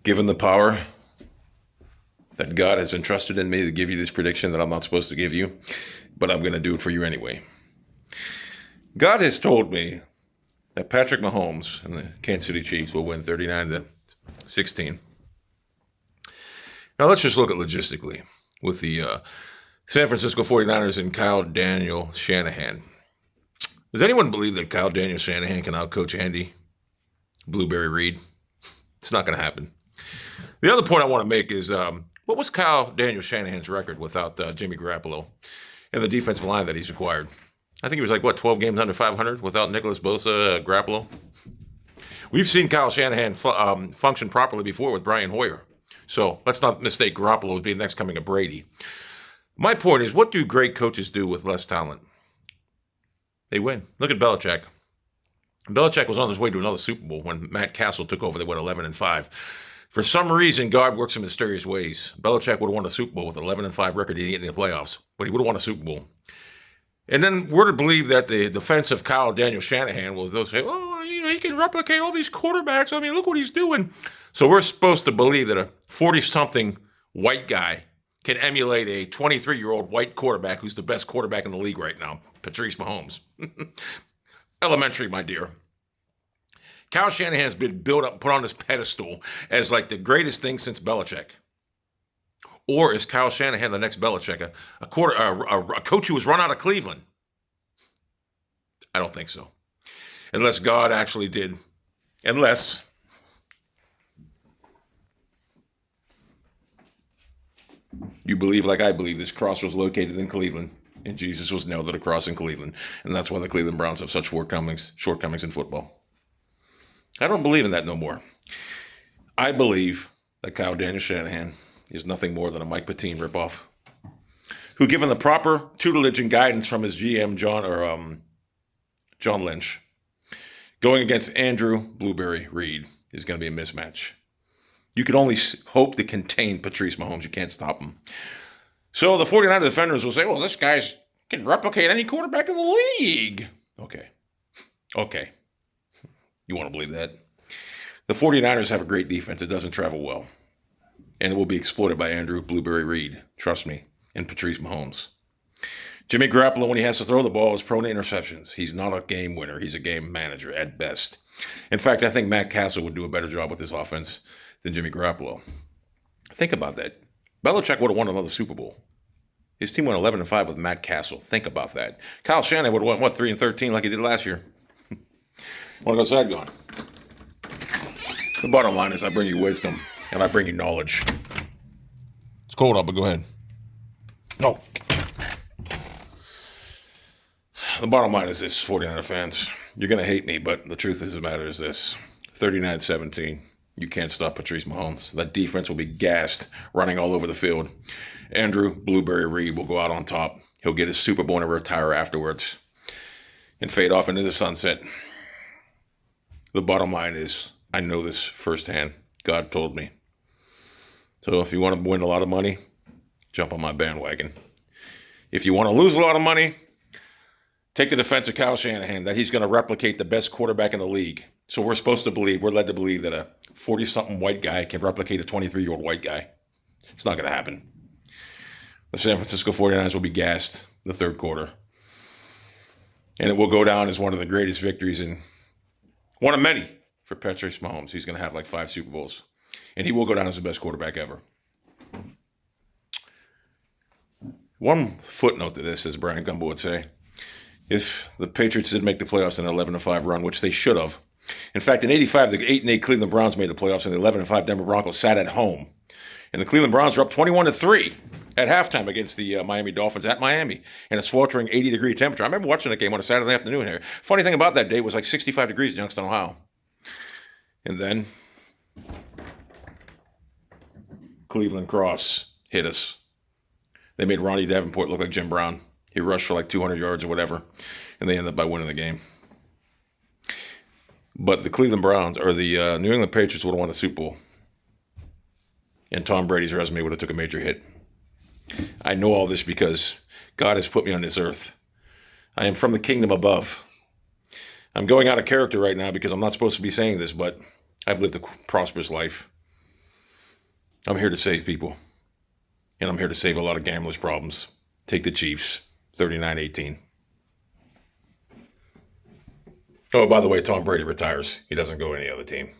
Given the power that God has entrusted in me to give you this prediction that I'm not supposed to give you, but I'm going to do it for you anyway. God has told me that Patrick Mahomes and the Kansas City Chiefs will win 39-16. Now let's just look at logistically with the San Francisco 49ers and Kyle Daniel Shanahan. Does anyone believe that Kyle Daniel Shanahan can outcoach Andy Blueberry Reed? It's not going to happen. The other point I want to make is, what was Kyle Daniel Shanahan's record without Jimmy Garoppolo and the defensive line that he's acquired? I think he was 12 games under 500 without Nicholas Bosa, Garoppolo. We've seen Kyle Shanahan function properly before with Brian Hoyer. So let's not mistake Garoppolo as being the next coming of Brady. My point is, what do great coaches do with less talent? They win. Look at Belichick. Belichick was on his way to another Super Bowl when Matt Castle took over. They went 11-5. For some reason, God works in mysterious ways. Belichick would have won a Super Bowl with an 11-5 record. He didn't get in the playoffs, but he would have won a Super Bowl. And then we're to believe that the defense of Kyle Daniel Shanahan will say, oh, he can replicate all these quarterbacks. I mean, look what he's doing. So we're supposed to believe that a 40-something white guy can emulate a 23-year-old white quarterback who's the best quarterback in the league right now, Patrice Mahomes. Elementary, my dear. Kyle Shanahan has been built up, put on this pedestal as the greatest thing since Belichick. Or is Kyle Shanahan the next Belichick, a coach who was run out of Cleveland? I don't think so. Unless God actually did. Unless you believe, like I believe, this cross was located in Cleveland, and Jesus was nailed to the cross in Cleveland, and that's why the Cleveland Browns have such shortcomings in football. I don't believe in that no more. I believe that Kyle Daniel Shanahan is nothing more than a Mike Patine ripoff, who, given the proper tutelage and guidance from his GM, John Lynch, going against Andrew Blueberry Reed is going to be a mismatch. You can only hope to contain Patrice Mahomes. You can't stop him. So the 49ers defenders will say, well, this guy can replicate any quarterback in the league. Okay. You want to believe that? The 49ers have a great defense. It doesn't travel well. And it will be exploited by Andrew Blueberry Reed. Trust me. And Patrice Mahomes. Jimmy Garoppolo, when he has to throw the ball, is prone to interceptions. He's not a game winner. He's a game manager at best. In fact, I think Matt Castle would do a better job with this offense than Jimmy Garoppolo. Think about that. Belichick would have won another Super Bowl. His team went 11-5 with Matt Castle. Think about that. Kyle Shanahan would have won, 3-13 like he did last year. Want to go sidegoing? The bottom line is I bring you wisdom and I bring you knowledge. It's cold out, but go ahead. No. The bottom line is this, 49er fans. You're going to hate me, but the truth of the matter is this. 39-17. You can't stop Patrice Mahomes. That defense will be gassed, running all over the field. Andrew Blueberry Reed will go out on top. He'll get his Super Bowl and retire afterwards and fade off into the sunset. The bottom line is, I know this firsthand. God told me. So if you want to win a lot of money, jump on my bandwagon. If you want to lose a lot of money, take the defense of Kyle Shanahan, that he's going to replicate the best quarterback in the league. So we're led to believe that a 40-something white guy can replicate a 23-year-old white guy. It's not going to happen. The San Francisco 49ers will be gassed in the third quarter. And it will go down as one of the greatest victories in one of many for Patrice Mahomes. He's going to have 5 Super Bowls. And he will go down as the best quarterback ever. One footnote to this, as Brian Gumbo would say, if the Patriots did make the playoffs in an 11-5 run, which they should have. In fact, in 85, the 8-8 Cleveland Browns made the playoffs, and the 11-5 Denver Broncos sat at home. And the Cleveland Browns were up 21-3 at halftime against the Miami Dolphins at Miami in a sweltering 80-degree temperature. I remember watching that game on a Saturday afternoon here. Funny thing about that day was 65 degrees in Youngstown, Ohio. And then Cleveland Cross hit us. They made Ronnie Davenport look like Jim Brown. He rushed for 200 yards or whatever, and they ended up by winning the game. But the Cleveland Browns, or the New England Patriots, would have won the Super Bowl. And Tom Brady's resume would have took a major hit. I know all this because God has put me on this earth. I am from the kingdom above. I'm going out of character right now because I'm not supposed to be saying this, but I've lived a prosperous life. I'm here to save people, and I'm here to save a lot of gamblers' problems. Take the Chiefs, 39-18. Oh, by the way, Tom Brady retires. He doesn't go to any other team.